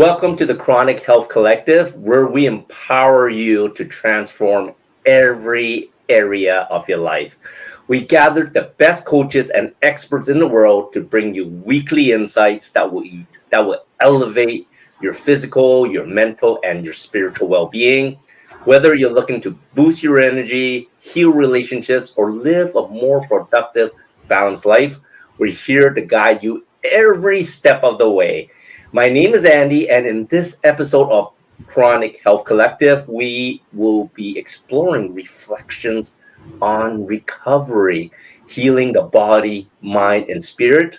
Welcome to the Chronic Health Collective, where we empower you to transform every area of your life. We gathered the best coaches and experts in the world to bring you weekly insights that will elevate your physical, your mental, and your spiritual well-being. Whether you're looking to boost your energy, heal relationships, or live a more productive, balanced life, we're here to guide you every step of the way. My name is Andy, and in this episode of Chronic Health Collective, we will be exploring reflections on recovery, healing the body, mind, and spirit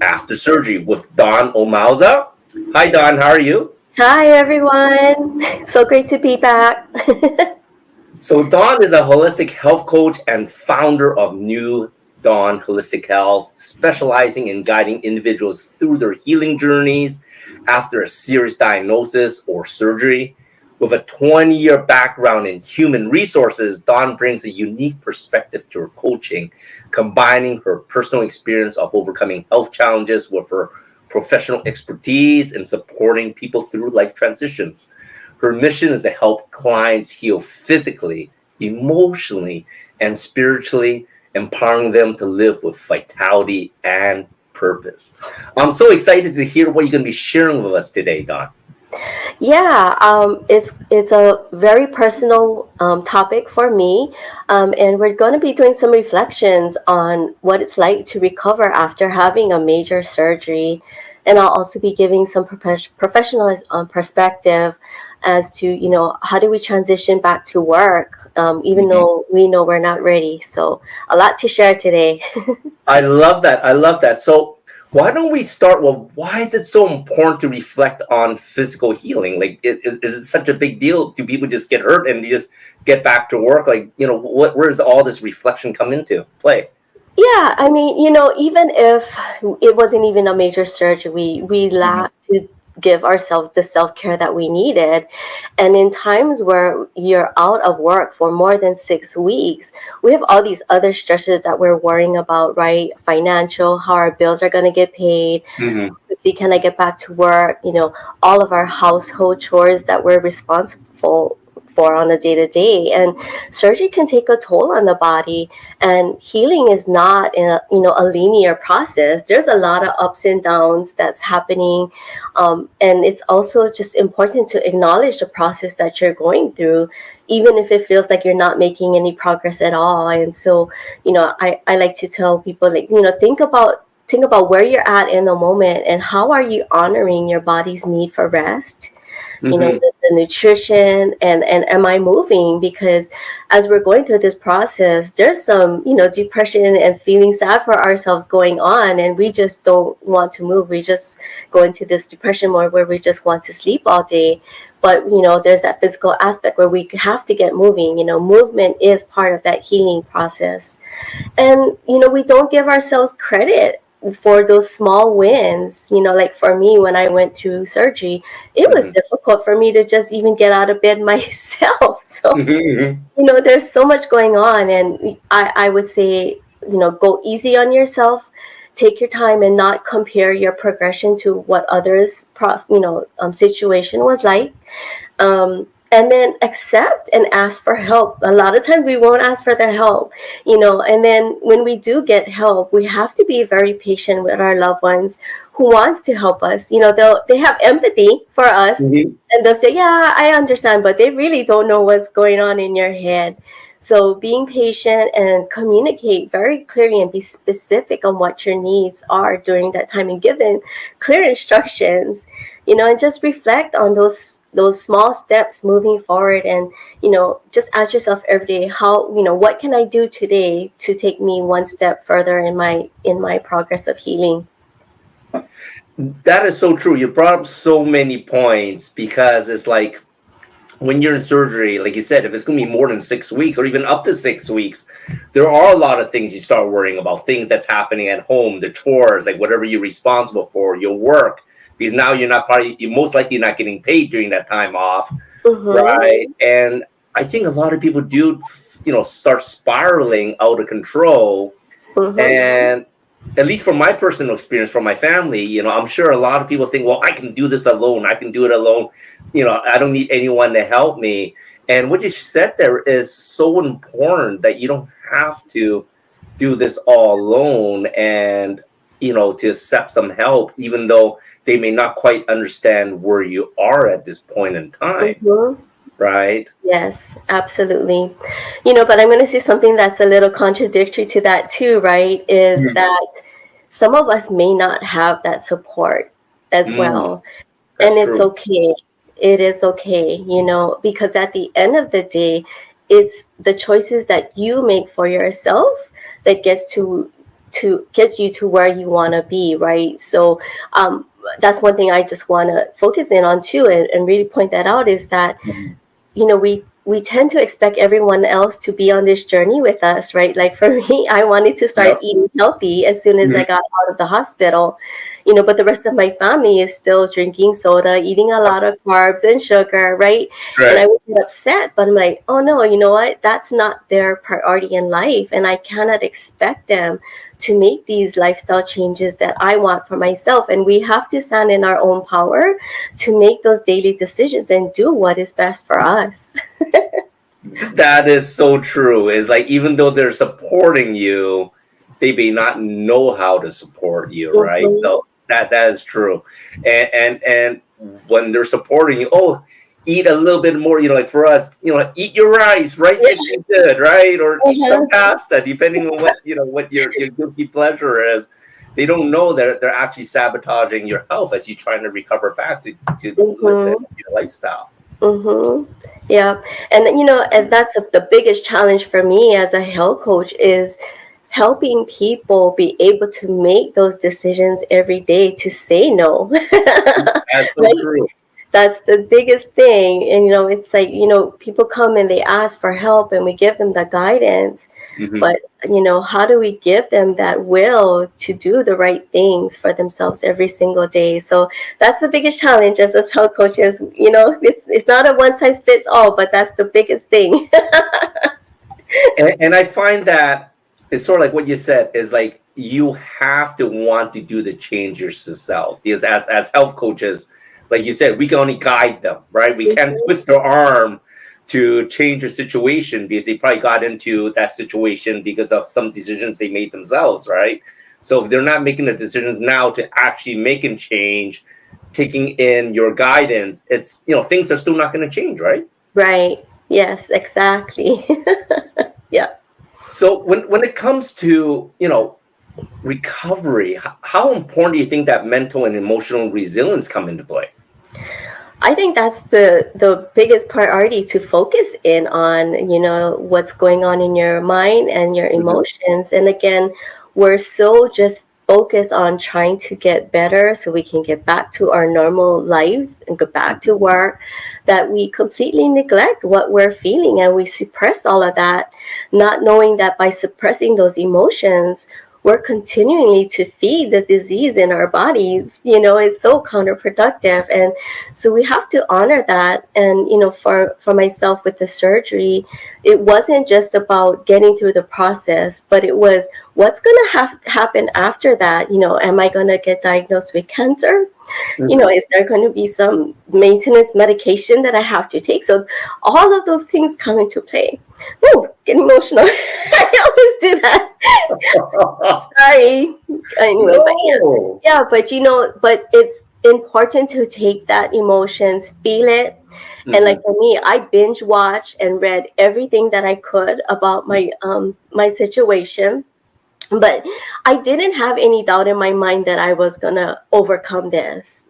after surgery with Dawn Omalza. Hi, Dawn. How are you? Hi, everyone. So great to be back. So Dawn is a holistic health coach and founder of New Dawn Holistic Health, specializing in guiding individuals through their healing journeys after a serious diagnosis or surgery. With a 20-year background in human resources, Dawn brings a unique perspective to her coaching, combining her personal experience of overcoming health challenges with her professional expertise in supporting people through life transitions. Her mission is to help clients heal physically, emotionally, and spiritually, empowering them to live with vitality and purpose. I'm so excited to hear what you're going to be sharing with us today, Dawn. It's a very personal topic for me, and we're going to be doing some reflections on what it's like to recover after having a major surgery, and I'll also be giving some professional perspective as to how do we transition back to work, even though we know we're not ready. So a lot to share today. I love that. So why don't we start with why is it so important to reflect on physical healing? Like, is it such a big deal? Do people just get hurt and they just get back to work? Like, where does all this reflection come into play? Yeah, I mean, even if it wasn't even a major surgery, we lack to give ourselves the self-care that we needed. And in times where you're out of work for more than 6 weeks, we have all these other stresses that we're worrying about, right? Financial, how our bills are going to get paid. Quickly, can I get back to work? All of our household chores that we're responsible for on a day-to-day, and surgery can take a toll on the body, and healing is not a linear process. There's a lot of ups and downs that's happening, and it's also just important to acknowledge the process that you're going through, even if it feels like you're not making any progress at all. And so I like to tell people, like, think about where you're at in the moment, and how are you honoring your body's need for rest, the nutrition, and am I moving? Because as we're going through this process, there's some depression and feeling sad for ourselves going on, and we just don't want to move. We just go into this depression mode where we just want to sleep all day. But there's that physical aspect where we have to get moving. Movement is part of that healing process, and we don't give ourselves credit for those small wins. Like for me, when I went through surgery, it was difficult for me to just even get out of bed myself. So there's so much going on, and I would say go easy on yourself. Take your time and not compare your progression to what others situation was like, and then accept and ask for help. A lot of times we won't ask for the help, and then when we do get help, we have to be very patient with our loved ones who wants to help us. They have empathy for us, and they'll say, yeah, I understand, but they really don't know what's going on in your head. So being patient and communicate very clearly and be specific on what your needs are during that time, and give them clear instructions, and just reflect on those small steps moving forward. And, just ask yourself every day, how, what can I do today to take me one step further in my progress of healing? That is so true. You brought up so many points, because it's like, when you're in surgery, like you said, if it's going to be more than 6 weeks or even up to 6 weeks, there are a lot of things you start worrying about, things that's happening at home, the chores, like whatever you're responsible for, your work, because now you're most likely not getting paid during that time off, right? And I think a lot of people do, start spiraling out of control. And at least from my personal experience, from my family, I'm sure a lot of people think, well, I can do this alone. I can do it alone. I don't need anyone to help me. And what you said there is so important, that you don't have to do this all alone, and, to accept some help, even though they may not quite understand where you are at this point in time. Mm-hmm. Right? Yes, absolutely. But I'm going to say something that's a little contradictory to that too, right? Is that some of us may not have that support as well. That's And it's true. okay. It is okay, because at the end of the day, it's the choices that you make for yourself that gets you to where you want to be, right? So that's one thing I just want to focus in on too, and really point that out, is that we tend to expect everyone else to be on this journey with us, right? Like for me, I wanted to start Yep. eating healthy as soon as I got out of the hospital, but the rest of my family is still drinking soda, eating a lot of carbs and sugar, right? And I would get upset, but I'm like, oh no, you know what? That's not their priority in life. And I cannot expect them to make these lifestyle changes that I want for myself. And we have to stand in our own power to make those daily decisions and do what is best for us. That is so true. Is like, even though they're supporting you, they may not know how to support you, right? Mm-hmm. So that is true. And when they're supporting you, oh, eat a little bit more. Like for us, eat your rice. Rice makes you good, right? Or eat some pasta, depending on what your guilty pleasure is. They don't know that they're actually sabotaging your health as you're trying to recover back to live your lifestyle. Mm-hmm. Yeah. And that's the biggest challenge for me as a health coach, is helping people be able to make those decisions every day to say no. That's so Right? true. That's the biggest thing. And, it's like, people come and they ask for help and we give them the guidance. But, how do we give them that will to do the right things for themselves every single day? So that's the biggest challenge as us health coaches. It's not a one size fits all, but that's the biggest thing. And I find that it's sort of like what you said, is like, you have to want to do the change yourself, because as health coaches, like you said, we can only guide them, right? We can't twist their arm to change a situation, because they probably got into that situation because of some decisions they made themselves, right? So if they're not making the decisions now to actually make a change, taking in your guidance, it's, things are still not going to change, right? Right. Yes, exactly. Yeah. So when it comes to, recovery, how important do you think that mental and emotional resilience come into play? I think that's the biggest priority to focus in on, what's going on in your mind and your emotions. And again, we're so just focused on trying to get better so we can get back to our normal lives and go back to work, that we completely neglect what we're feeling, and we suppress all of that, not knowing that by suppressing those emotions, we're continuing to feed the disease in our bodies. It's so counterproductive. And so we have to honor that. And for myself with the surgery, it wasn't just about getting through the process, but it was, what's going to happen after that. Am I going to get diagnosed with cancer? Is there going to be some maintenance medication that I have to take? So all of those things come into play. Ooh, get emotional. I always do that. Sorry. Anyway, No. but it's important to take that emotions, feel it. And like for me, I binge watched and read everything that I could about my situation. But I didn't have any doubt in my mind that I was gonna overcome this.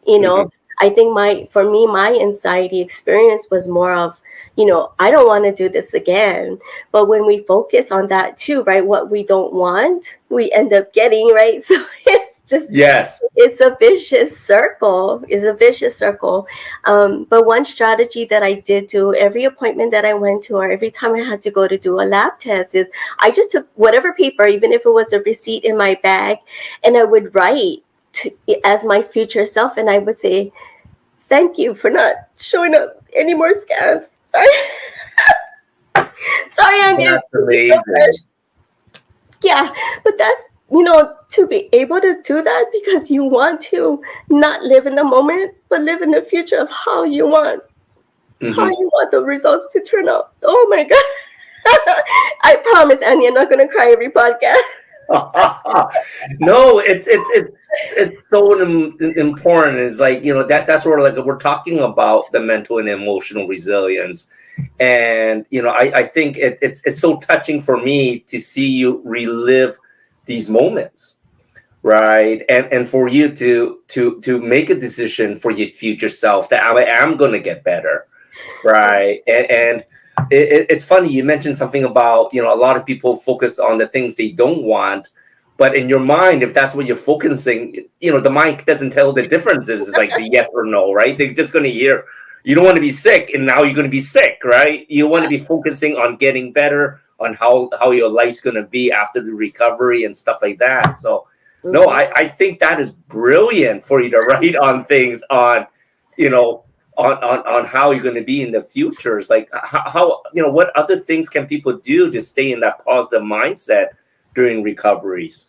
I think for me, my anxiety experience was more of, I don't want to do this again. But when we focus on that too, right, what we don't want, we end up getting, right? So it's just, Yes. it's a vicious circle. But one strategy that I did do every appointment that I went to, or every time I had to go to do a lab test, is I just took whatever paper, even if it was a receipt, in my bag, and I would write as my future self, and I would say, thank you for not showing up any more scans. Sorry. Sorry, I'm That's amazing. Yeah, but to be able to do that because you want to not live in the moment, but live in the future of how you want the results to turn out. Oh my God. I promise, Annie, I'm not going to cry every podcast. No, it's so important. It's like, that's sort of like we're talking about the mental and emotional resilience, and I think it's so touching for me to see you relive these moments, right? And for you to make a decision for your future self that I am going to get better, right? And it's funny you mentioned something about a lot of people focus on the things they don't want, but in your mind, if that's what you're focusing, the mind doesn't tell the differences. It's like the yes or no, right? They're just going to hear you don't want to be sick, and now you're going to be sick, right? You want to be focusing on getting better, on how your life's going to be after the recovery and stuff like that. So no, I think that is brilliant for you to write on things on on how you're going to be in the future. It's like how what other things can people do to stay in that positive mindset during recoveries?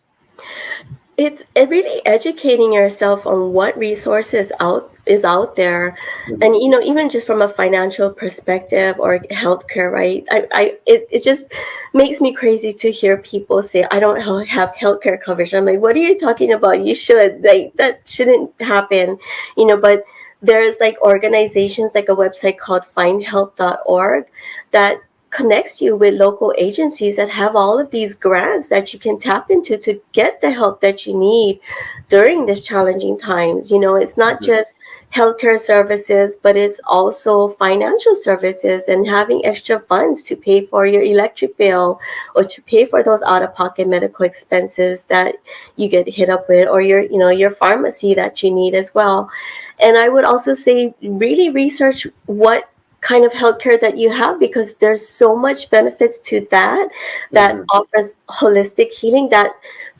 It's really educating yourself on what resources is out there, and even just from a financial perspective or healthcare, right? It just makes me crazy to hear people say, I don't have healthcare coverage. I'm like, what are you talking about? You should. Like, that shouldn't happen, but there's like organizations, like a website called findhelp.org that connects you with local agencies that have all of these grants that you can tap into to get the help that you need during these challenging times. It's not just healthcare services, but it's also financial services and having extra funds to pay for your electric bill or to pay for those out-of-pocket medical expenses that you get hit up with, or your pharmacy that you need as well. And I would also say really research what kind of healthcare that you have, because there's so much benefits to that offers holistic healing that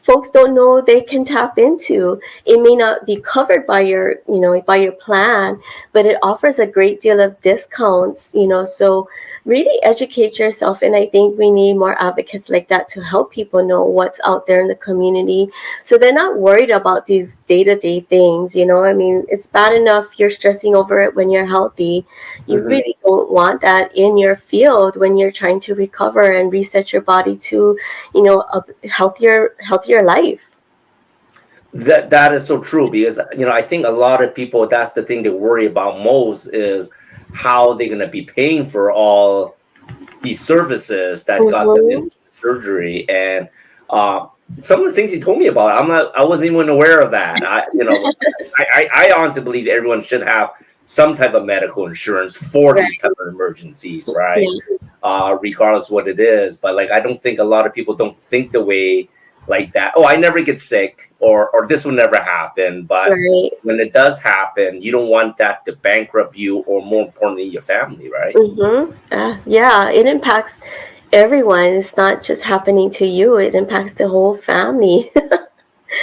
folks don't know they can tap into. It may not be covered by your plan, but it offers a great deal of discounts, so really educate yourself. And I think we need more advocates like that to help people know what's out there in the community, so they're not worried about these day-to-day things. I mean, it's bad enough you're stressing over it when you're healthy. You really don't want that in your field when you're trying to recover and reset your body to a healthier life. That is so true, because I think a lot of people, that's the thing they worry about most, is how they're going to be paying for all these services that got them into surgery. And some of the things you told me about, I wasn't even aware of that. I honestly believe everyone should have some type of medical insurance for these type of emergencies, right? Regardless what it is. But like, I don't think a lot of people don't think the way like that. Oh, I never get sick, or this will never happen. But when it does happen, you don't want that to bankrupt you, or more importantly, your family, right? Yeah, it impacts everyone. It's not just happening to you, it impacts the whole family.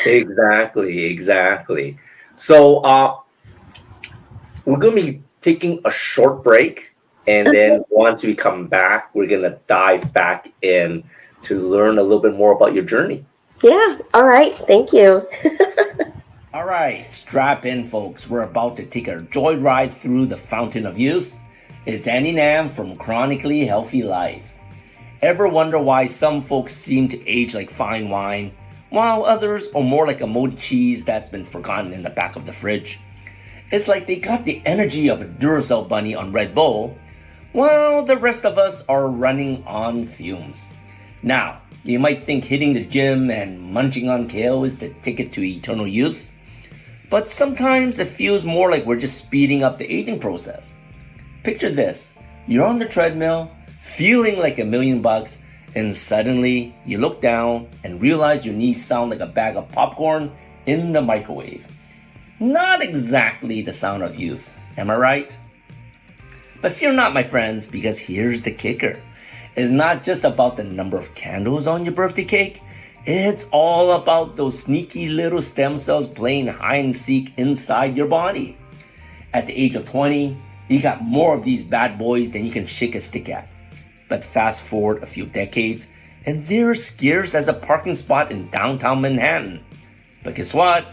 Exactly. So we're going to be taking a short break, and then once we come back, we're going to dive back in to learn a little bit more about your journey. Yeah. All right. Thank you. All right. Strap in, folks. We're about to take a joyride through the fountain of youth. It's Annie Nam from Chronically Healthy Life. Ever wonder why some folks seem to age like fine wine, while others are more like a moldy cheese that's been forgotten in the back of the fridge? It's like they got the energy of a Duracell bunny on Red Bull, while the rest of us are running on fumes. Now, you might think hitting the gym and munching on kale is the ticket to eternal youth, but sometimes it feels more like we're just speeding up the aging process. Picture this: you're on the treadmill, feeling like $1,000,000, and suddenly you look down and realize your knees sound like a bag of popcorn in the microwave. Not exactly the sound of youth, am I right? But fear not, my friends, because here's the kicker. It's not just about the number of candles on your birthday cake. It's all about those sneaky little stem cells playing hide and seek inside your body. At the age of 20, you got more of these bad boys than you can shake a stick at. But fast forward a few decades, and they're scarce as a parking spot in downtown Manhattan. But guess what?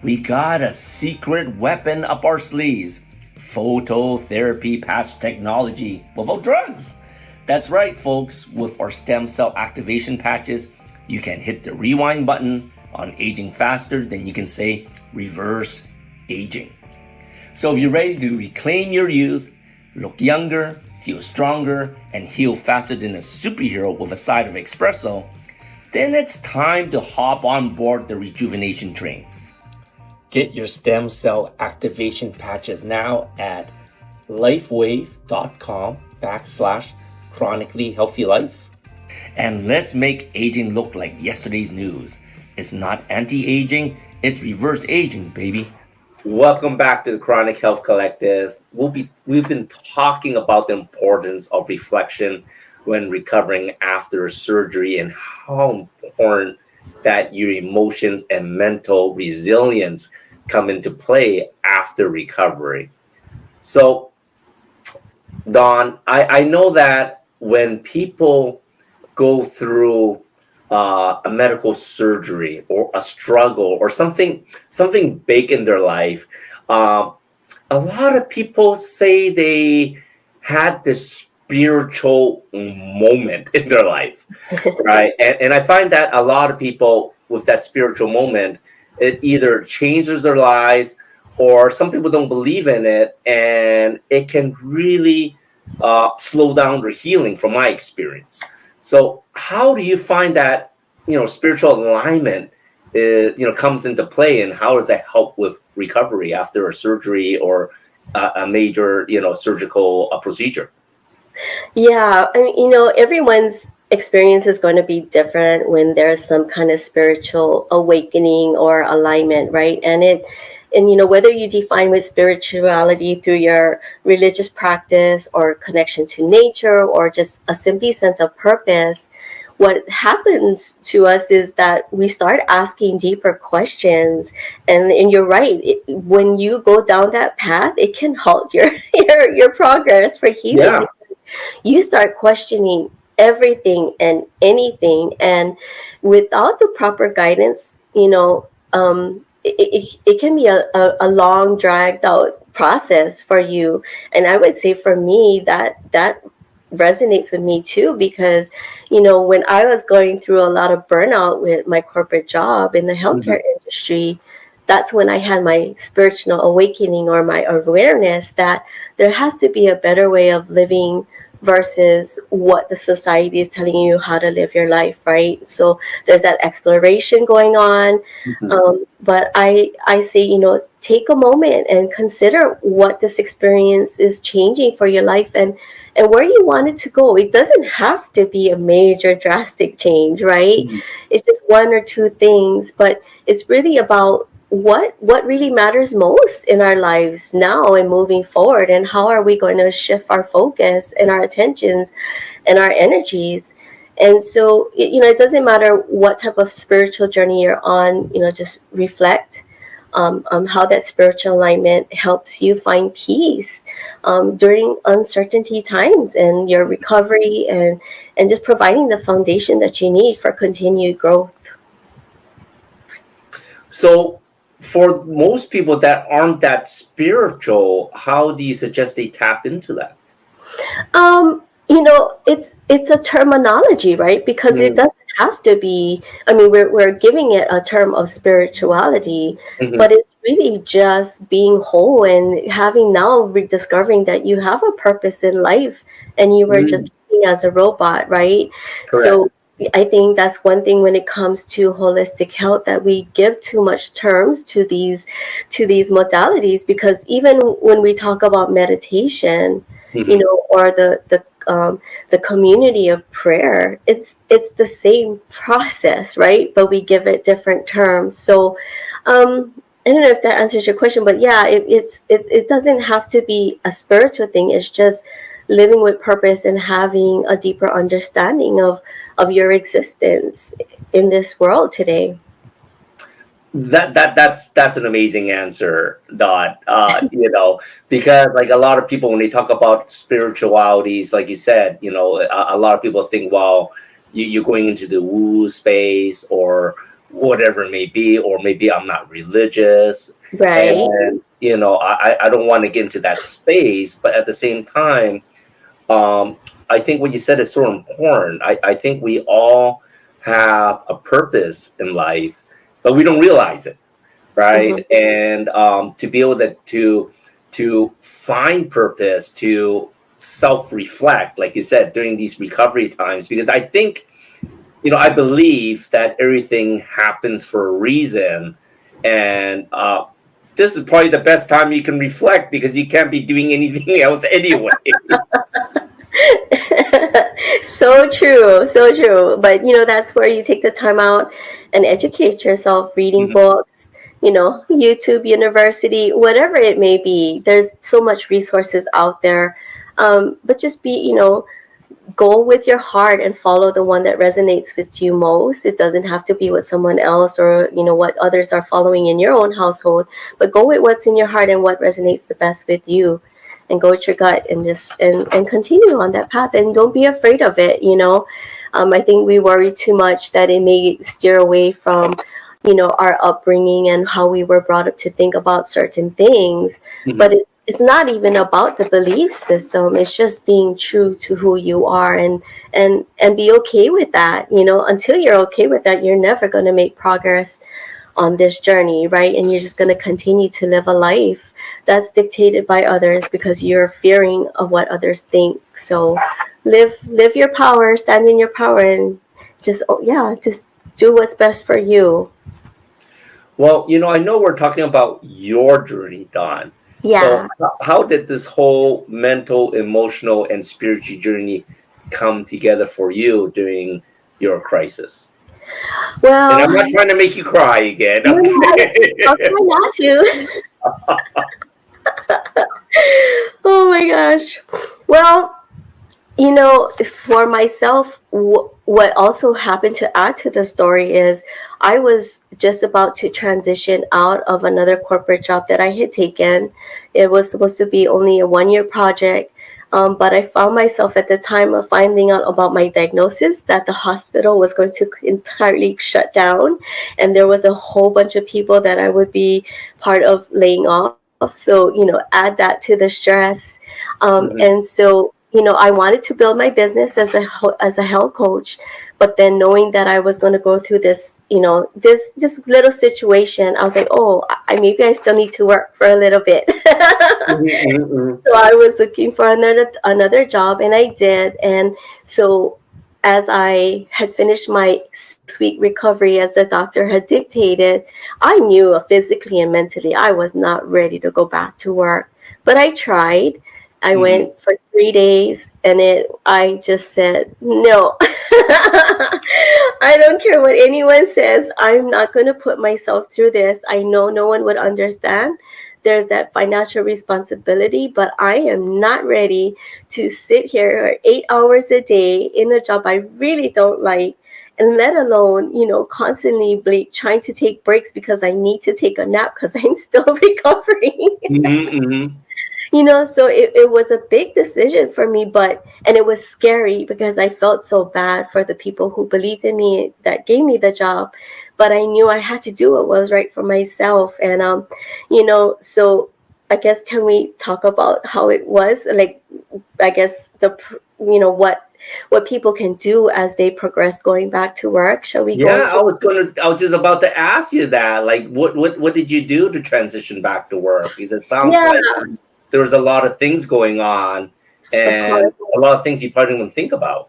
We got a secret weapon up our sleeves. Phototherapy patch technology without drugs. That's right, folks. With our stem cell activation patches, you can hit the rewind button on aging faster than you can say reverse aging. So if you're ready to reclaim your youth, look younger, feel stronger, and heal faster than a superhero with a side of espresso, then it's time to hop on board the rejuvenation train. Get your stem cell activation patches now at lifewave.com/chronically healthy life. And let's make aging look like yesterday's news. It's not anti-aging, it's reverse aging, baby. Welcome back to the Chronic Health Collective. We've been talking about the importance of reflection when recovering after surgery and how important that your emotions and mental resilience come into play after recovery. So, Dawn, I know that when people go through a medical surgery or a struggle or something big in their life, a lot of people say they had this spiritual moment in their life, right? And I find that a lot of people with that spiritual moment, it either changes their lives or some people don't believe in it, and it can really slow down their healing from my experience. So how do you find that, spiritual alignment, comes into play, and how does that help with recovery after a surgery or a major, surgical procedure? Yeah, I mean, everyone's experience is going to be different when there's some kind of spiritual awakening or alignment, right? And whether you define with spirituality through your religious practice or connection to nature or just a simply sense of purpose, what happens to us is that we start asking deeper questions. And you're right, when you go down that path, it can halt your progress for healing. Yeah. You start questioning everything and anything, and without the proper guidance, it can be a long dragged out process for you. And I would say for me that resonates with me too, because when I was going through a lot of burnout with my corporate job in the healthcare industry, that's when I had my spiritual awakening or my awareness that there has to be a better way of living versus what the society is telling you how to live your life, right? So there's that exploration going on. But I say, take a moment and consider what this experience is changing for your life and where you want it to go. It doesn't have to be a major drastic change, right? It's just one or two things, but it's really about what really matters most in our lives now and moving forward, and how are we going to shift our focus and our attentions and our energies. And so it doesn't matter what type of spiritual journey you're on, just reflect on how that spiritual alignment helps you find peace during uncertainty times and your recovery, and just providing the foundation that you need for continued growth. So for most people that aren't that spiritual, how do you suggest they tap into that? It's a terminology, right? Because it doesn't have to be. I mean, we're giving it a term of spirituality, but it's really just being whole and rediscovering that you have a purpose in life, and you were just living as a robot, right? Correct. So I think that's one thing when it comes to holistic health, that we give too much terms to these modalities, because even when we talk about meditation, or the community of prayer, it's the same process, right? But we give it different terms. So I don't know if that answers your question, but yeah, it doesn't have to be a spiritual thing. It's just living with purpose and having a deeper understanding of your existence in this world today. That's an amazing answer, Dot. Because like a lot of people when they talk about spiritualities, like you said, a lot of people think, well, you're going into the woo space or whatever it may be, or maybe I'm not religious, Right. and I don't want to get into that space. But at the same time, I think what you said is so important. I think we all have a purpose in life, but we don't realize it, Mm-hmm. right? And to be able to find purpose, to self-reflect, like you said, during these recovery times, because I think, I believe that everything happens for a reason, and this is probably the best time you can reflect because you can't be doing anything else anyway. So true, so true. But that's where you take the time out and educate yourself, reading Mhm. books, YouTube University, whatever it may be. There's so much resources out there. But just go with your heart and follow the one that resonates with you most. It doesn't have to be what someone else or what others are following in your own household, but go with what's in your heart and what resonates the best with you, and go with your gut and just and continue on that path, and don't be afraid of it. I think we worry too much that it may steer away from our upbringing and how we were brought up to think about certain things. But Mhm. it's not even about the belief system. It's just being true to who you are, and be okay with that. Until you're okay with that, you're never going to make progress on this journey, right? And you're just going to continue to live a life that's dictated by others because you're fearing of what others think. So live your power, stand in your power, and just do what's best for you. Well, I know we're talking about your journey, Don. So, Yeah. how did this whole mental, emotional, and spiritual journey come together for you during your crisis? And I'm Well, not trying to make you cry again. no, no, I'll Okay. try not to. Oh my gosh. Well, for myself, what also happened to add to the story is I was just about to transition out of another corporate job that I had taken. It was supposed to be only a 1 year project. But I found myself at the time of finding out about my diagnosis that the hospital was going to entirely shut down, and there was a whole bunch of people that I would be part of laying off. So, add that to the stress. And Mhm. so, I wanted to build my business as a health coach, but then knowing that I was going to go through this, this little situation, I was like, oh, maybe I still need to work for a little bit. Mhm, mhm, mhm. So I was looking for another job, and I did. And so as I had finished my 6 week recovery, as the doctor had dictated, I knew physically and mentally I was not ready to go back to work. But I tried. I Mhm. went for 3 days, and I just said no. I don't care what anyone says. I'm not going to put myself through this. I know no one would understand. There's that financial responsibility, but I am not ready to sit here 8 hours a day in a job I really don't like, and let alone, constantly trying to take breaks because I need to take a nap because I'm still recovering. Mhm, mhm. So it was a big decision for me, and it was scary because I felt so bad for the people who believed in me that gave me the job, but I knew I had to do what was right for myself. And so I guess, can we talk about how it was like, I guess, what people can do as they progress going back to work? Shall we go Yeah, into? I was just about to ask you that. Like, what did you do to transition back to work? Because it sounds Yeah, like there was a lot of things going on, of and course. a lot of things you probably didn't even think about.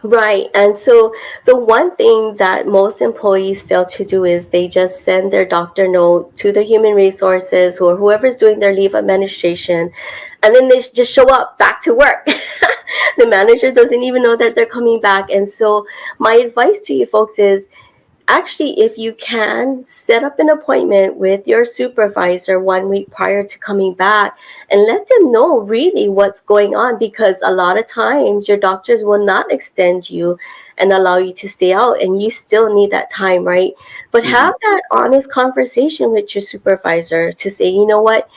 Right. And so the one thing that most employees fail to do is they just send their doctor note to the human resources or whoever's doing their leave administration, and then they just show up back to work. The manager doesn't even know that they're coming back. And so my advice to you folks is, actually, if you can, set up an appointment with your supervisor 1 week prior to coming back and let them know really what's going on, because a lot of times your doctors will not extend you and allow you to stay out, and you still need that time, right? But Mhm. have that honest conversation with your supervisor to say, you know what,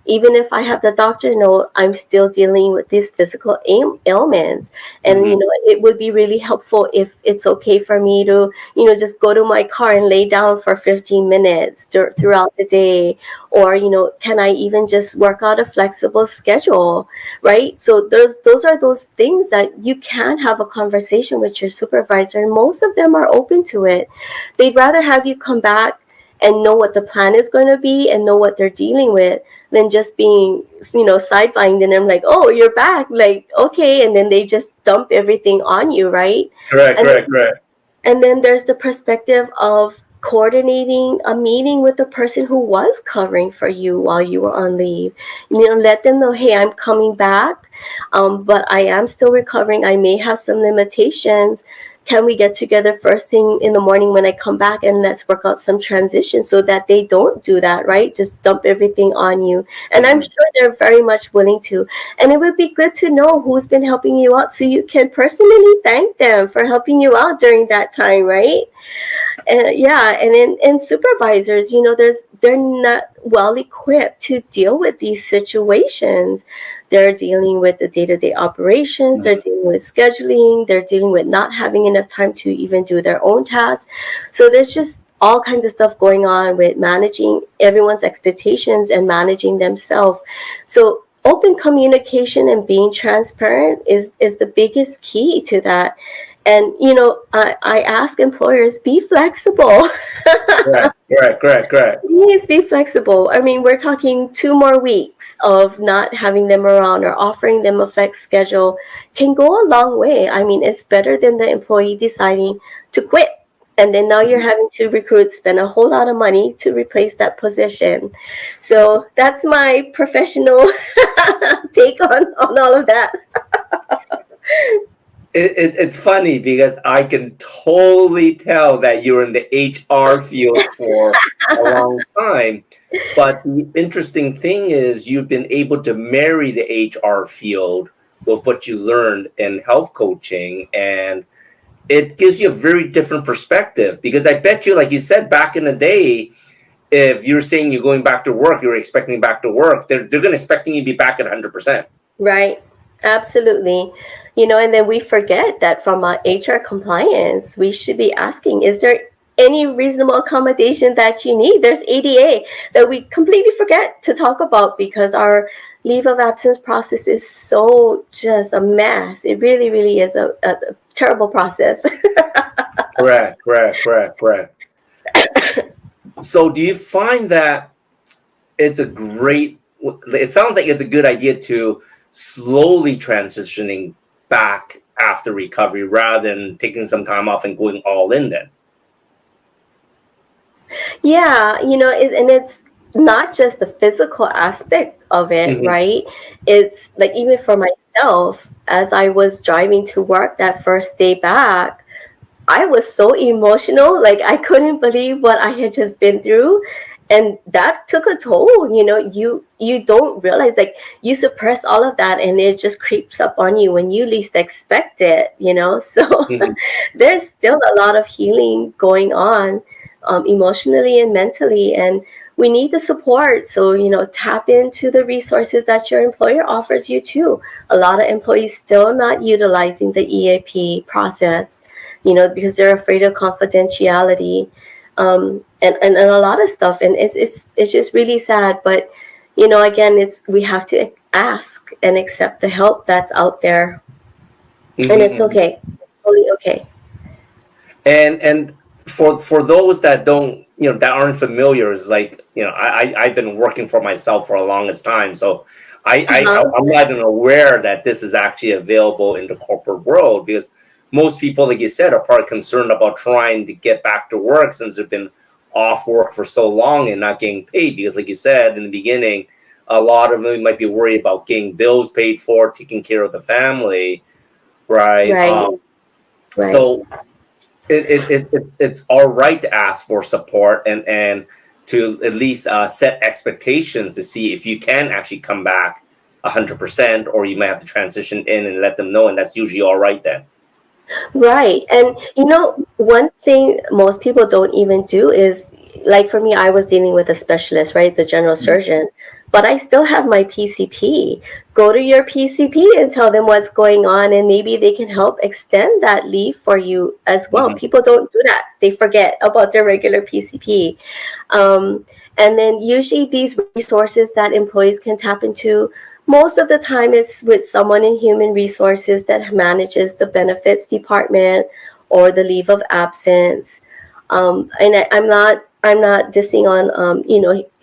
even if I have the doctor note, I'm still dealing with these physical ailments. And, Mm-hmm. it would be really helpful if it's okay for me to, just go to my car and lay down for 15 minutes throughout the day. Or, can I even just work out a flexible schedule, right? So those are those things that you can have a conversation with your supervisor, and most of them are open to it. They'd rather have you come back and know what the plan is going to be and know what they're dealing with than just being, sidelined, and I'm like, oh, you're back, like, okay, and then they just dump everything on you, right? Correct, And correct, correct. and then there's the perspective of coordinating a meeting with the person who was covering for you while you were on leave. Let them know, hey, I'm coming back, but I am still recovering. I may have some limitations. Can we get together first thing in the morning when I come back, and let's work out some transition so that they don't do that, right? Just dump everything on you. And I'm Mm-hmm. sure they're very much willing to. And it would be good to know who's been helping you out so you can personally thank them for helping you out during that time, right? Yeah, and in supervisors, they're not well equipped to deal with these situations. They're dealing with the day-to-day operations, they're dealing with scheduling, they're dealing with not having enough time to even do their own tasks. So there's just all kinds of stuff going on with managing everyone's expectations and managing themselves. So open communication and being transparent is the biggest key to that. And I ask employers, be flexible. Correct, correct, correct, correct. Please be flexible. I mean, we're talking 2 more weeks of not having them around or offering them a flex schedule can go a long way. I mean, it's better than the employee deciding to quit. And then now you're having to recruit, spend a whole lot of money to replace that position. So that's my professional take on all of that. It's funny because I can totally tell that you're in the HR field for a long time. But the interesting thing is you've been able to marry the HR field with what you learned in health coaching. And it gives you a very different perspective because I bet you, like you said, back in the day, if you're saying you're going back to work, you're expecting back to work, they're going to expecting you to be back at 100%. Right. Absolutely. And then we forget that from our HR compliance, we should be asking, is there any reasonable accommodation that you need? There's ADA that we completely forget to talk about because our leave of absence process is so just a mess. It really, really is a terrible process. Correct, correct, correct, correct. So do you find that it sounds like it's a good idea to slowly transitioning back after recovery rather than taking some time off and going all in then? Yeah, and it's not just the physical aspect of it, Mm-hmm. right? It's like even for myself, as I was driving to work that first day back, I was so emotional. Like I couldn't believe what I had just been through. And that took a toll. You don't realize, like, you suppress all of that and it just creeps up on you when you least expect it. So Mm-hmm. there's still a lot of healing going on, emotionally and mentally, and we need the support. So tap into the resources that your employer offers you too. A lot of employees still not utilizing the EAP process, because they're afraid of confidentiality, and a lot of stuff. And it's just really sad. But again, we have to ask and accept the help that's out there, and it's Mm-hmm. okay. It's totally okay. And for those that don't, that aren't familiar, is like, I've been working for myself for a longest time, so Uh-huh. I'm not even aware that this is actually available in the corporate world because most people, like you said, are probably concerned about trying to get back to work since they've been off work for so long and not getting paid because, like you said in the beginning, a lot of them might be worried about getting bills paid for, taking care of the family, right? Right. Right. So it's all right to ask for support and to at least set expectations to see if you can actually come back 100%, or you might have to transition in and let them know, and that's usually all right then. Right. And one thing most people don't even do is like for me, I was dealing with a specialist, right? The general surgeon, but I still have my PCP. Go to your PCP and tell them what's going on, and maybe they can help extend that leave for you as well. Mhm. People don't do that. They forget about their regular PCP. And then usually these resources that employees can tap into, most of the time it's with someone in human resources that manages the benefits department or the leave of absence. I'm not dissing on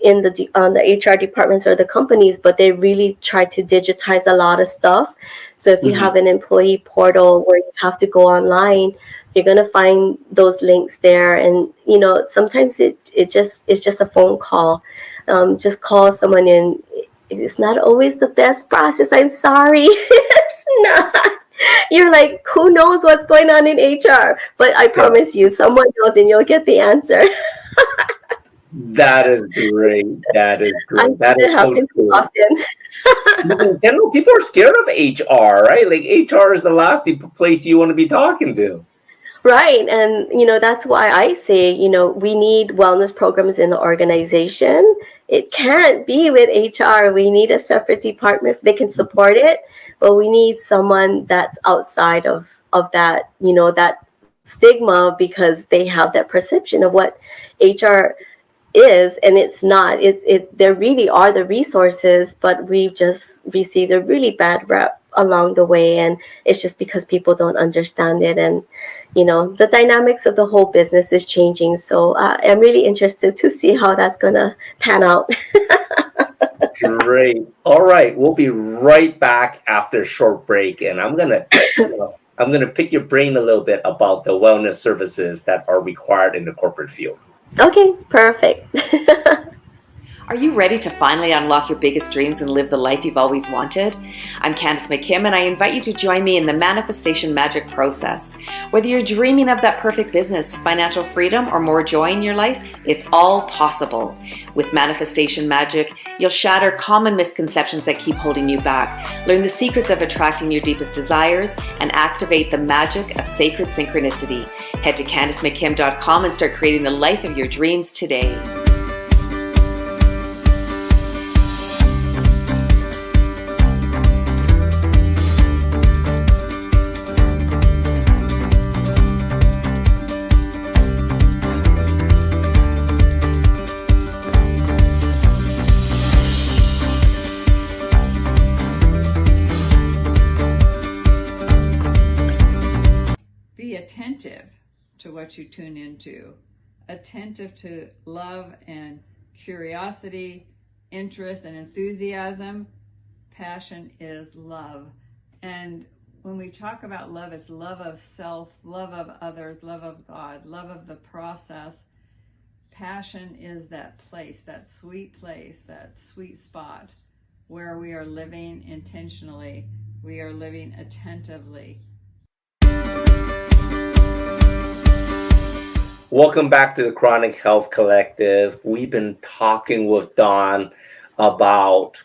in the on the HR departments or the companies, but they really try to digitize a lot of stuff. So if you Mhm. have an employee portal where you have to go online, you're gonna find those links there. And sometimes it's just a phone call. Just call someone in. It's not always the best process. I'm sorry, it's not. You're like, who knows what's going on in HR? But I Yeah. promise you, someone knows and you'll get the answer. That is great. That is I great. see That is that so happen too true. often. In general, people are scared of HR, right? Like HR is the last place you want to be talking to. Right. And, that's why I say, we need wellness programs in the organization. It can't be with HR. We need a separate department. They can support it, but we need someone that's outside of that, that stigma, because they have that perception of what HR is, and it's not. There really are the resources, but we've just received a really bad rep along the way, and it's just because people don't understand it. And the dynamics of the whole business is changing, so I'm really interested to see how that's gonna pan out. Great. All right, we'll be right back after a short break, and I'm gonna pick your brain a little bit about the wellness services that are required in the corporate field. Okay, perfect. Are you ready to finally unlock your biggest dreams and live the life you've always wanted? I'm Candice McKim, and I invite you to join me in the manifestation magic process. Whether you're dreaming of that perfect business, financial freedom, or more joy in your life, it's all possible. With manifestation magic, you'll shatter common misconceptions that keep holding you back, learn the secrets of attracting your deepest desires, and activate the magic of sacred synchronicity. Head to CandiceMcKim.com and start creating the life of your dreams today. Be attentive to what you tune into, attentive to love and curiosity, interest and enthusiasm. Passion is love. And when we talk about love, it's love of self, love of others, love of God, love of the process. Passion is that place, that sweet spot where we are living intentionally, we are living attentively. Welcome back to the Chronic Health Collective. We've been talking with Dawn about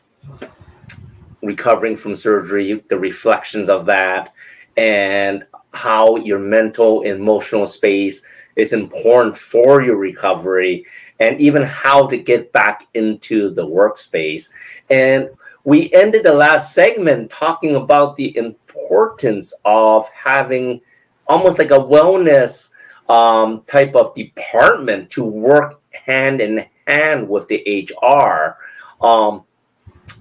recovering from surgery, the reflections of that, and how your mental, emotional space is important for your recovery, and even how to get back into the workspace. And we ended the last segment talking about the importance of having almost like a wellness type of department to work hand in hand with the HR.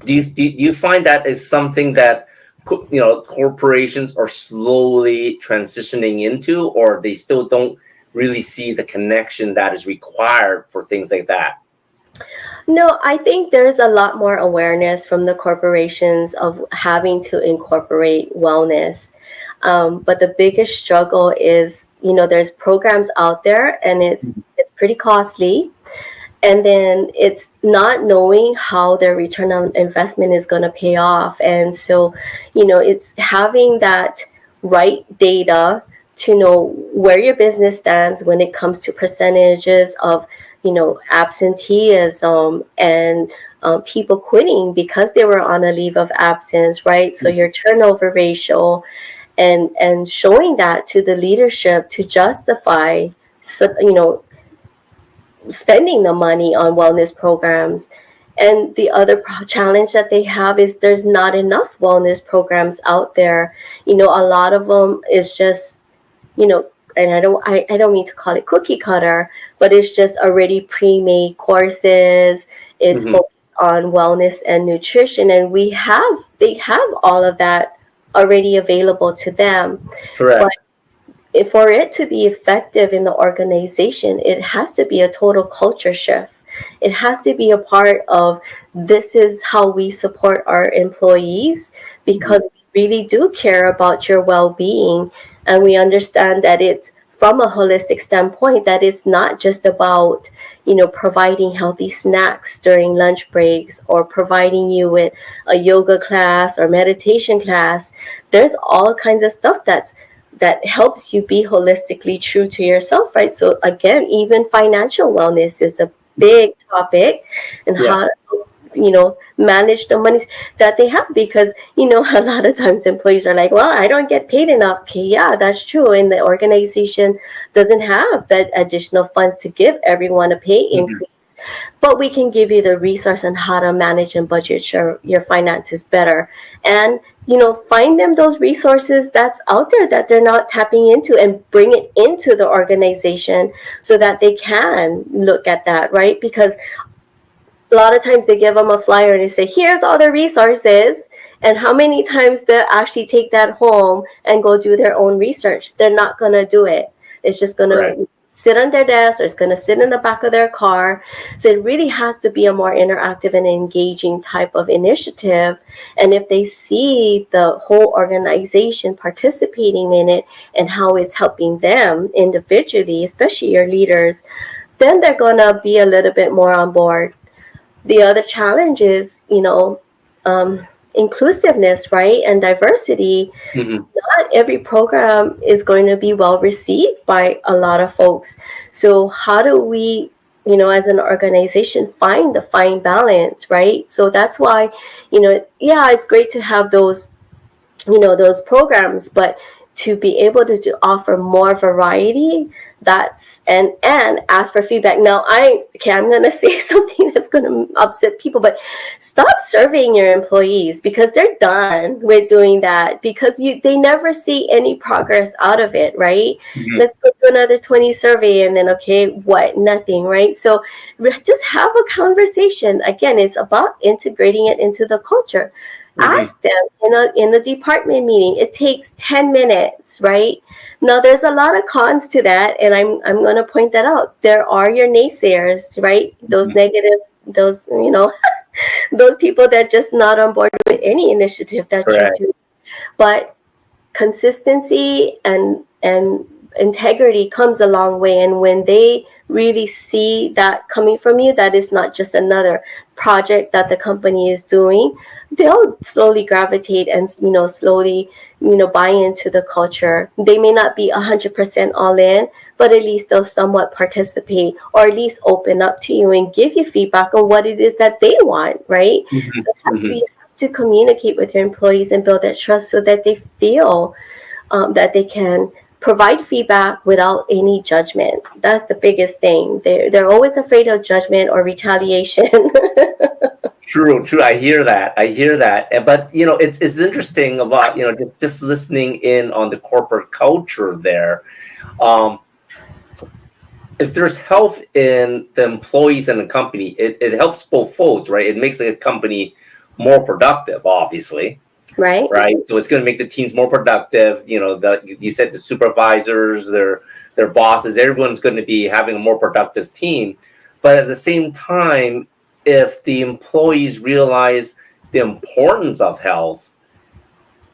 Do you find that is something that corporations are slowly transitioning into, or they still don't really see the connection that is required for things like that? No, I think there's a lot more awareness from the corporations of having to incorporate wellness. But the biggest struggle is, there's programs out there, and it's pretty costly. And then it's not knowing how their return on investment is going to pay off. And so, it's having that right data to know where your business stands when it comes to percentages of, absenteeism and people quitting because they were on a leave of absence, right? So your turnover ratio, and showing that to the leadership to justify, spending the money on wellness programs. And the other challenge that they have is there's not enough wellness programs out there. A lot of them is just, and I don't mean to call it cookie cutter, but it's just already pre-made courses. It's focused on wellness and nutrition, and they have all of that already available to them. Correct. But for it to be effective in the organization, it has to be a total culture shift. It has to be a part of, this is how we support our employees, because we really do care about your well-being, and we understand that it's from a holistic standpoint, that it's not just about, providing healthy snacks during lunch breaks or providing you with a yoga class or meditation class. There's all kinds of stuff that helps you be holistically true to yourself, right? So again, even financial wellness is a big topic, and how to, manage the money that they have, because, a lot of times employees are like, well, I don't get paid enough. Okay, yeah, that's true. And the organization doesn't have that additional funds to give everyone a pay increase. But we can give you the resource on how to manage and budget your finances better. And, find them those resources that's out there that they're not tapping into, and bring it into the organization so that they can look at that, right? Because a lot of times they give them a flyer and they say, here's all the resources. And how many times they actually take that home and go do their own research? They're not going to do it. It's just going to sit on their desk, or it's going to sit in the back of their car. So it really has to be a more interactive and engaging type of initiative. And if they see the whole organization participating in it and how it's helping them individually, especially your leaders, then they're going to be a little bit more on board. The other challenge is, inclusiveness, right? And diversity. Not every program is going to be well received by a lot of folks. So how do we, as an organization, find the fine balance, right? So that's why, it's great to have those, those programs, but to be able to offer more variety, and ask for feedback. Now, I'm going to say something that's going to upset people, but stop surveying your employees, because they're done with doing that, because they never see any progress out of it, right? Let's go to another 20 survey, and then, okay, what? Nothing, right? So just have a conversation. Again, it's about integrating it into the culture. Ask them in a department meeting. It takes 10 minutes, right? Now, there's a lot of cons to that, and I'm going to point that out. There are your naysayers, right? Those negative, those, those people that just not on board with any initiative that you do. But consistency and integrity comes a long way. And when they really see that coming from you, that is not just another project that the company is doing, they'll slowly gravitate and, slowly, buy into the culture. They may not be 100% all in, but at least they'll somewhat participate, or at least open up to you and give you feedback on what it is that they want, right? So you have to communicate with your employees and build that trust, so that they feel that they can provide feedback without any judgment. That's the biggest thing. They're always afraid of judgment or retaliation. True. I hear that. But it's interesting about just listening in on the corporate culture there. If there's health in the employees and the company, it helps both folds, right? It makes the company more productive, obviously. Right. So it's going to make the teams more productive. You said the supervisors, their bosses, everyone's going to be having a more productive team. But at the same time, if the employees realize the importance of health,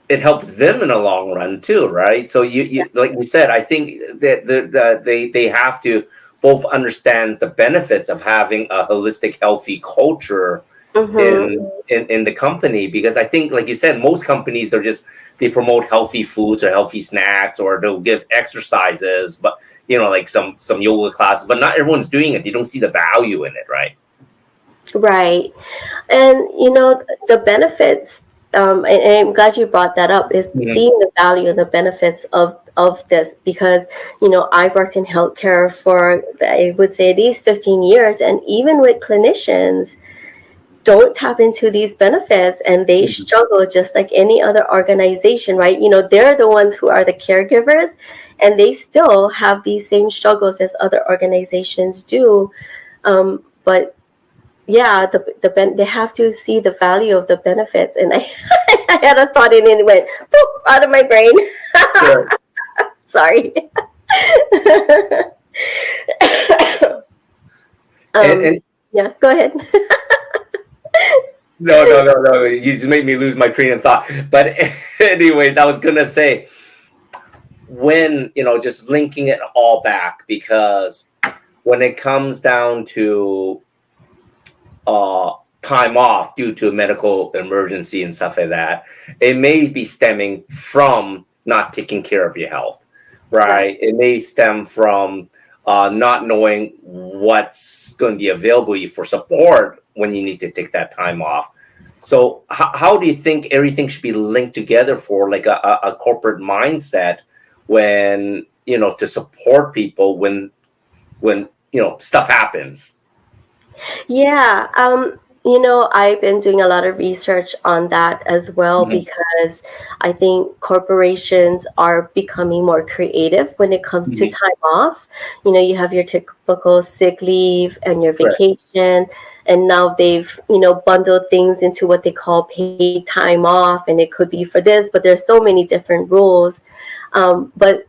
it helps them in the long run too, right? So you like you said, I think that they have to both understand the benefits of having a holistic, healthy culture in the company, because I think, like you said, most companies they promote healthy foods or healthy snacks, or they'll give exercises, but like some yoga classes, but not everyone's doing it. They don't see the value in it, right? Right. And the benefits and I'm glad you brought that up, is Mhm. seeing the value and the benefits of this, because I've worked in healthcare for, I would say, at least 15 years, and even with clinicians don't tap into these benefits, and they Mhm. struggle just like any other organization, right? They're the ones who are the caregivers, and they still have these same struggles as other organizations do. But yeah, they have to see the value of the benefits. And I I had a thought and it went boop, out of my brain. Sure. Sorry. And Yeah, go ahead. no. You just made me lose my train of thought. But anyways, I was gonna say, when just linking it all back, because when it comes down to uh time off due to a medical emergency and stuff like that, it may be stemming from not taking care of your health, Right. right? It may stem from not knowing what's going to be available for support when you need to take that time off. So how do you think everything should be linked together for like a corporate mindset, when to support people when stuff happens? Yeah, I've been doing a lot of research on that as well, Mhm. because I think corporations are becoming more creative when it comes to Mhm. time off. You have your typical sick leave and your Correct. vacation, and now they've, bundled things into what they call paid time off, and it could be for this, but there's so many different rules. But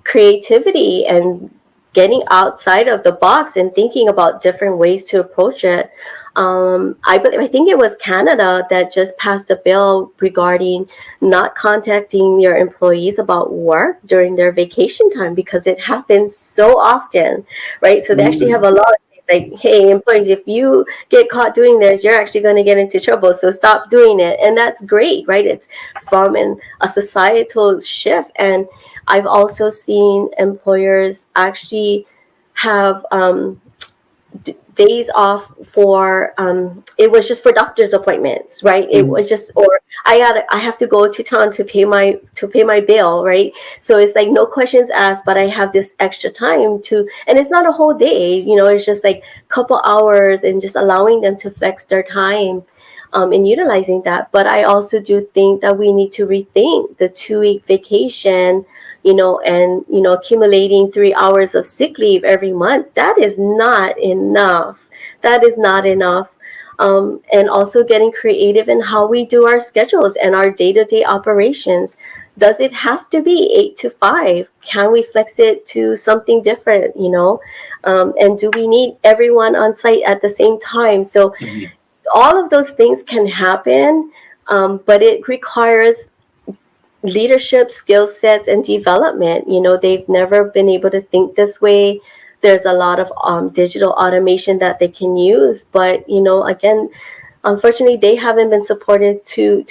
creativity and getting outside of the box and thinking about different ways to approach it. I think it was Canada that just passed a bill regarding not contacting your employees about work during their vacation time, because it happens so often, right? So they actually have Mm. a law like, hey, employees, if you get caught doing this, you're actually going to get into trouble. So stop doing it. And that's great, right? It's from a societal shift. And I've also seen employers actually have days off for it was just for doctor's appointments, right? It Mhm. was just, or I have to go to town to pay my bill, right? So it's like no questions asked, but I have this extra time to, and it's not a whole day, it's just like a couple hours, and just allowing them to flex their time and utilizing that. But I also do think that we need to rethink the 2 week vacation, and accumulating 3 hours of sick leave every month. That is not enough. That is not enough. And also getting creative in how we do our schedules and our day-to-day operations. Does it have to be 8 to 5? Can we flex it to something different? And do we need everyone on site at the same time? So Mhm. all of those things can happen, but it requires leadership skill sets and development. They've never been able to think this way. There's a lot of digital automation that they can use, but again, unfortunately, they haven't been supported to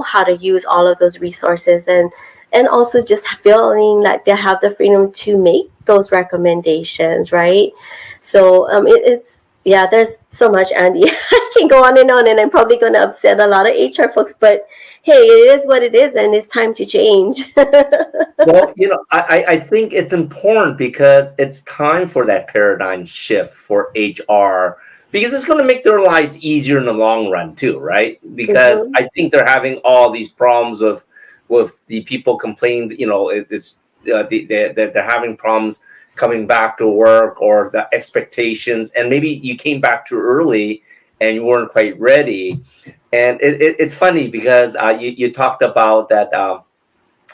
how to use all of those resources, and also just feeling like they have the freedom to make those recommendations, right? So it's, yeah, there's so much, Andy. I can go on, and I'm probably going to upset a lot of HR folks, but hey, it is what it is, and it's time to change. Well, I think it's important because it's time for that paradigm shift for HR, because it's going to make their lives easier in the long run too, right? Because Hmm. I think they're having all these problems with the people complaining. It's they're having problems coming back to work, or the expectations, and maybe you came back too early and you weren't quite ready. And it's funny because you talked about that.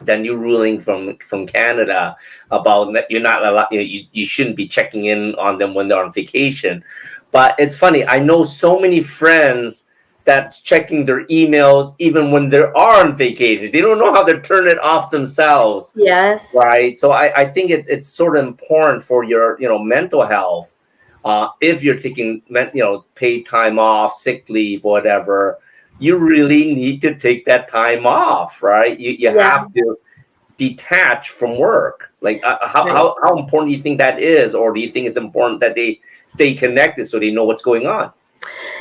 The new ruling from Canada about that you're not allowed, you shouldn't be checking in on them when they're on vacation. But it's funny, I know so many friends that's checking their emails even when they are on vacation. They don't know how to turn it off themselves, Yes. right? So I think it's sort of important for your mental health. If you're taking paid time off, sick leave, whatever, you really need to take that time off, right? You Yeah. have to detach from work. Like Right. how important do you think that is, or do you think it's important that they stay connected so they know what's going on?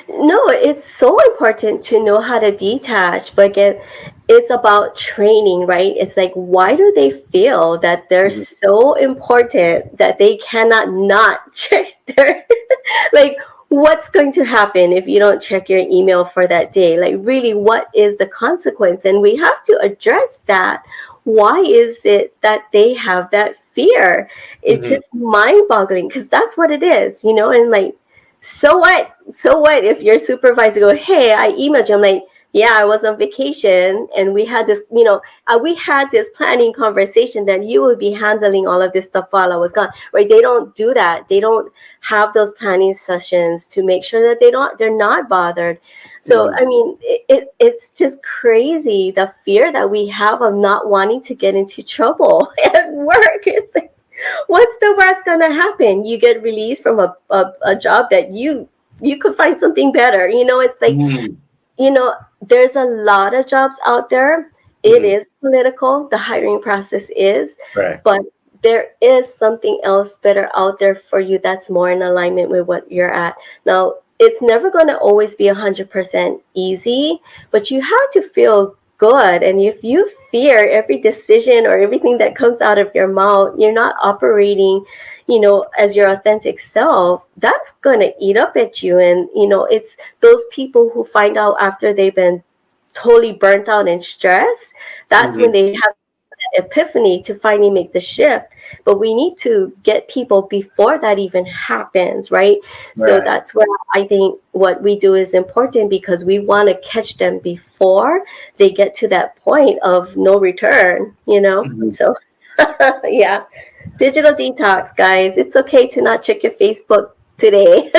No, it's so important to know how to detach, but again, it's about training, right? It's like, why do they feel that they're Mhm. so important that they cannot not check their, like, what's going to happen if you don't check your email for that day? Like, really, what is the consequence? And we have to address that. Why is it that they have that fear? It's Mhm. just mind boggling because that's what it is, and like, so what? So what if your supervisor go, hey, I emailed you. I'm like, yeah, I was on vacation and we had this, we had this planning conversation that you would be handling all of this stuff while I was gone. Right? They don't do that. They don't have those planning sessions to make sure that they're not bothered. So Mhm. I mean, it's just crazy, the fear that we have of not wanting to get into trouble at work. It's like, what's the worst gonna happen? You get released from a job that you could find something better. It's like, Mhm. there's a lot of jobs out there. It Mhm. is political, the hiring process is, Right. but there is something else better out there for you that's more in alignment with what you're at. Now, it's never going to always be 100% easy, but you have to feel good. And if you fear every decision or everything that comes out of your mouth, you're not operating, as your authentic self. That's going to eat up at you. And, it's those people who find out after they've been totally burnt out and stressed, that's when Mhm. they have that epiphany to finally make the shift. But we need to get people before that even happens, right? So Right. that's where I think what we do is important, because we want to catch them before they get to that point of no return. Mhm. So yeah, digital detox, guys. It's okay to not check your Facebook today.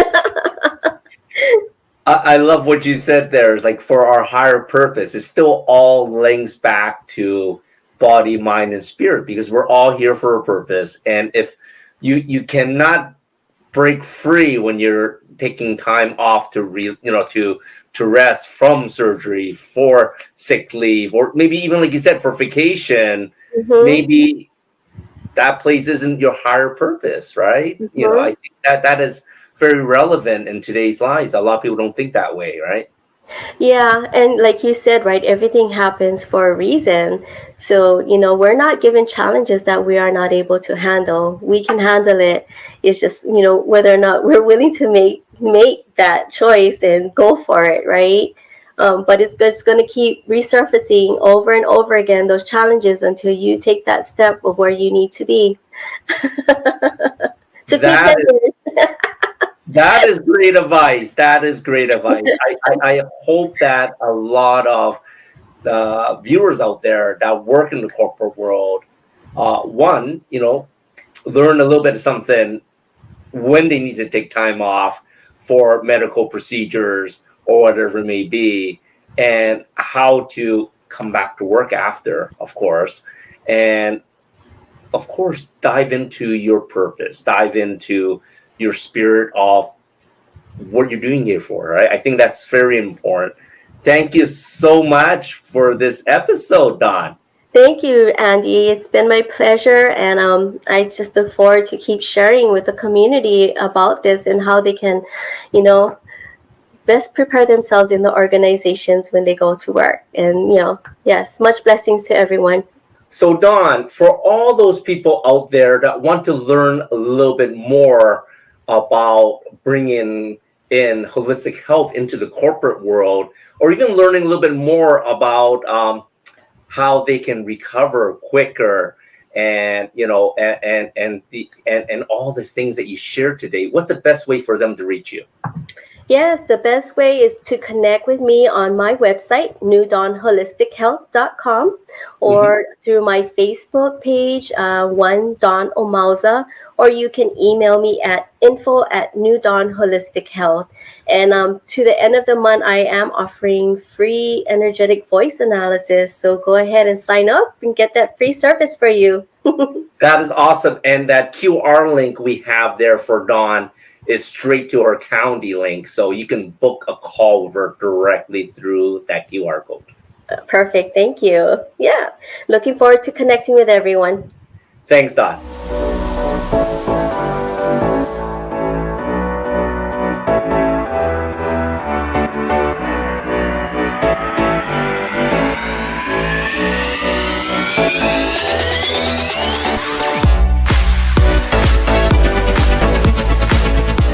I love what you said there. Is like for our higher purpose. It still all links back to body, mind, and spirit because we're all here for a purpose. And if you cannot break free when you're taking time off to to rest from surgery, for sick leave, or maybe even like you said for vacation, Hmm. maybe that place isn't your higher purpose, right? I Hmm. think that is very relevant in today's lives. A lot of people don't think that way, right? Yeah, and like you said, right, everything happens for a reason. So, we're not given challenges that we are not able to handle. We can handle it. It's just, whether or not we're willing to make that choice and go for it, right? But it's just going to keep resurfacing over and over again, those challenges, until you take that step of where you need to be to feed That 10 is years. that is great advice. That is great advice. I hope that a lot of the viewers out there that work in the corporate world, one, learn a little bit of something when they need to take time off for medical procedures or whatever it may be, and how to come back to work after, of course. And of course, dive into your purpose, dive into your spirit of what you're doing here for, right? I think that's very important. Thank you so much for this episode, Dawn. Thank you, Andy. It's been my pleasure, and I just look forward to keep sharing with the community about this and how they can, you know, best prepare themselves in the organizations when they go to work. And yes, much blessings to everyone. So, Dawn, for all those people out there that want to learn a little bit more about bringing in holistic health into the corporate world, or even learning a little bit more about how they can recover quicker, and and all the things that you shared today, what's the best way for them to reach you? Yes, the best way is to connect with me on my website, newdawnholistichealth.com, Mhm. or through my Facebook page, one Dawn Omalza, or you can email me at info@New Dawn Holistic Health. And to the end of the month, I am offering free energetic voice analysis. So go ahead and sign up and get that free service for you. That is awesome. And that QR link we have there for Dawn is straight to her county link. So you can book a call with her directly through that QR code. Perfect. Thank you. Yeah. Looking forward to connecting with everyone. Thanks, Dawn.